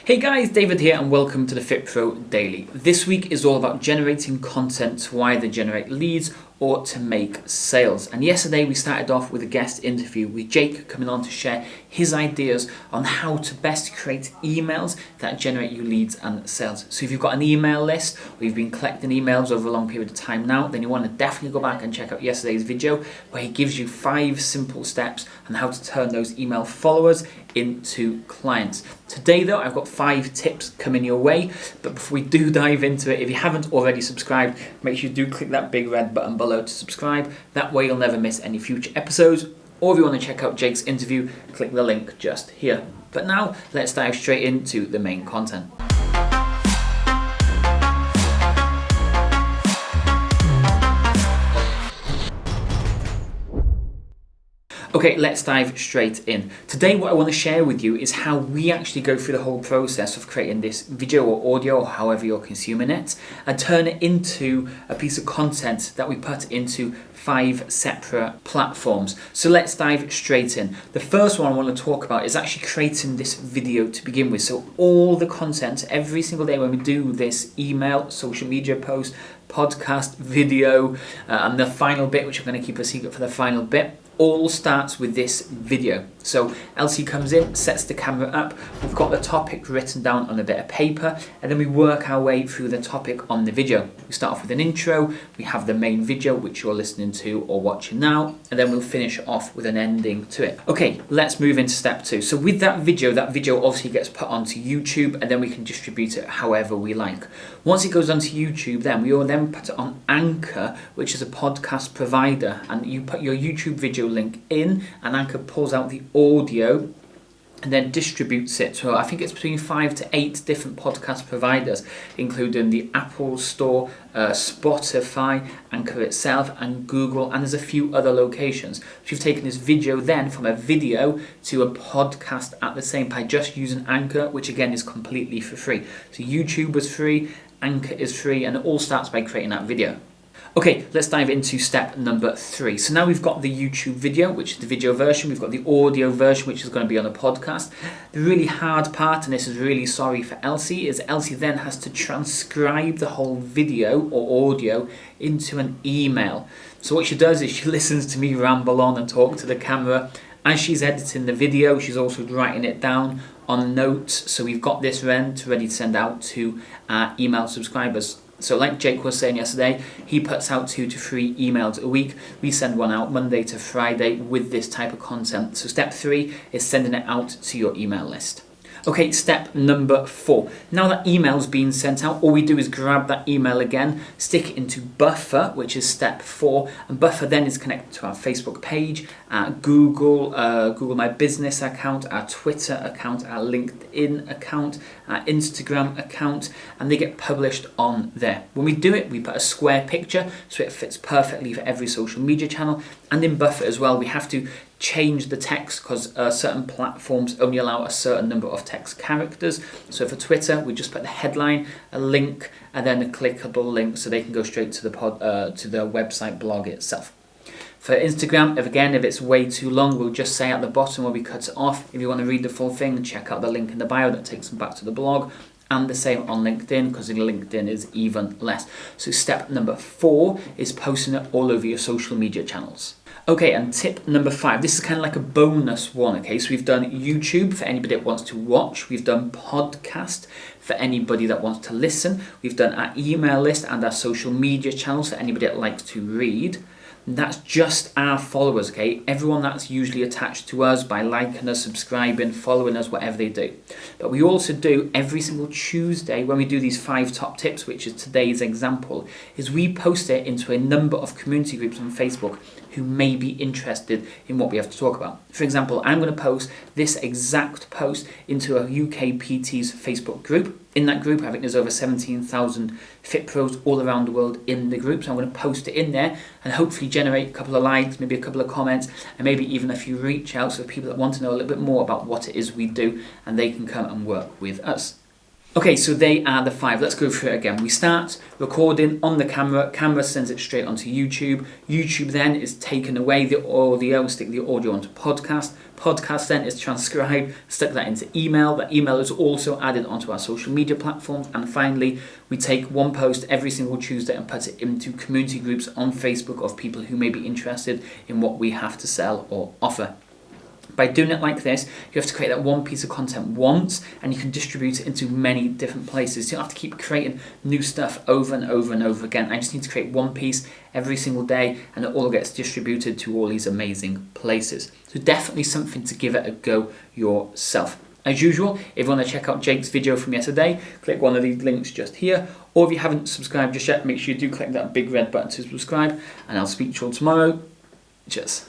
Hey guys, David here and welcome to the FitPro Daily. This week is all about generating content to either generate leads or to make sales. And yesterday we started off with a guest interview with Jake coming on to share his ideas on how to best create emails that generate you leads and sales. So if you've got an email list or you've been collecting emails over a long period of time now, then you want to definitely go back and check out yesterday's video where he gives you 5 simple steps on how to turn those email followers into clients. Today though, I've got 5 tips coming your way, but before we do dive into it, if you haven't already subscribed, make sure you do click that big red button below to subscribe. That way you'll never miss any future episodes, or if you want to check out Jake's interview, click the link just here. But now, let's dive straight into the main content. Okay, let's dive straight in. Today what I want to share with you is how we actually go through the whole process of creating this video or audio or however you're consuming it and turn it into a piece of content that we put into 5 separate platforms. So let's dive straight in. The first one I want to talk about is actually creating this video to begin with. So all the content every single day when we do this email, social media post, podcast, video, and the final bit, which I'm going to keep a secret for the final bit, all starts with this video. So Elsie comes in, sets the camera up, we've got the topic written down on a bit of paper, and then we work our way through the topic on the video. We start off with an intro, we have the main video which you're listening to or watching now, and then we'll finish off with an ending to it. Okay, let's move into step 2. So with that video obviously gets put onto YouTube, and then we can distribute it however we like. Once it goes onto YouTube, then we will then put it on Anchor, which is a podcast provider, and you put your YouTube video link in, and Anchor pulls out the audio and then distributes it to, I think it's between 5 to 8 different podcast providers, including the Apple Store, Spotify, Anchor itself, and Google, and there's a few other locations. So you've taken this video then from a video to a podcast at the same time, just using Anchor, which again is completely for free. So YouTube was free, Anchor is free, and it all starts by creating that video. Okay, let's dive into step number 3. So now we've got the YouTube video, which is the video version. We've got the audio version, which is going to be on a podcast. The really hard part, and this is really sorry for Elsie, is Elsie then has to transcribe the whole video or audio into an email. So what she does is she listens to me ramble on and talk to the camera. As she's editing the video, she's also writing it down on notes. So we've got this ready to send out to our email subscribers. So like Jake was saying yesterday, he puts out 2 to 3 emails a week. We send one out Monday to Friday with this type of content. So step 3 is sending it out to your email list. Okay, step number 4. Now that email's been sent out, all we do is grab that email again, stick it into Buffer, which is step 4, and Buffer then is connected to our Facebook page, our Google My Business account, our Twitter account, our LinkedIn account, our Instagram account, and they get published on there. When we do it, we put a square picture so it fits perfectly for every social media channel, and in Buffer as well, we have to change the text because certain platforms only allow a certain number of text characters. So for Twitter, we just put the headline, a link, and then a clickable link so they can go straight to the website blog itself. For Instagram, if it's way too long, we'll just say at the bottom where we cut it off. If you want to read the full thing, check out the link in the bio that takes them back to the blog. And the same on LinkedIn, because LinkedIn is even less. So step number 4 is posting it all over your social media channels. Okay, and tip number 5, this is kind of like a bonus one, okay? So we've done YouTube for anybody that wants to watch. We've done podcast for anybody that wants to listen. We've done our email list and our social media channels for anybody that likes to read. That's just our followers, okay? Everyone that's usually attached to us by liking us, subscribing, following us, whatever they do. But we also do every single Tuesday when we do these 5 top tips, which is today's example, is we post it into a number of community groups on Facebook who may be interested in what we have to talk about. For example, I'm going to post this exact post into a UK PT's Facebook group. In that group, I think there's over 17,000 Fit Pros all around the world in the group. So I'm going to post it in there and hopefully generate a couple of likes, maybe a couple of comments, and maybe even a few reach outs of people that want to know a little bit more about what it is we do, and they can come and work with us. Okay, so they are the 5. Let's go through it again. We start recording on the camera. Camera sends it straight onto YouTube. YouTube then is taken away the audio, stick the audio onto podcast. Podcast then is transcribed, stick that into email. That email is also added onto our social media platforms. And finally, we take one post every single Tuesday and put it into community groups on Facebook of people who may be interested in what we have to sell or offer. By doing it like this, you have to create that one piece of content once, and you can distribute it into many different places. You don't have to keep creating new stuff over and over and over again. I just need to create one piece every single day, and it all gets distributed to all these amazing places. So definitely something to give it a go yourself. As usual, if you want to check out Jake's video from yesterday, click one of these links just here. Or if you haven't subscribed just yet, make sure you do click that big red button to subscribe, and I'll speak to you all tomorrow. Cheers.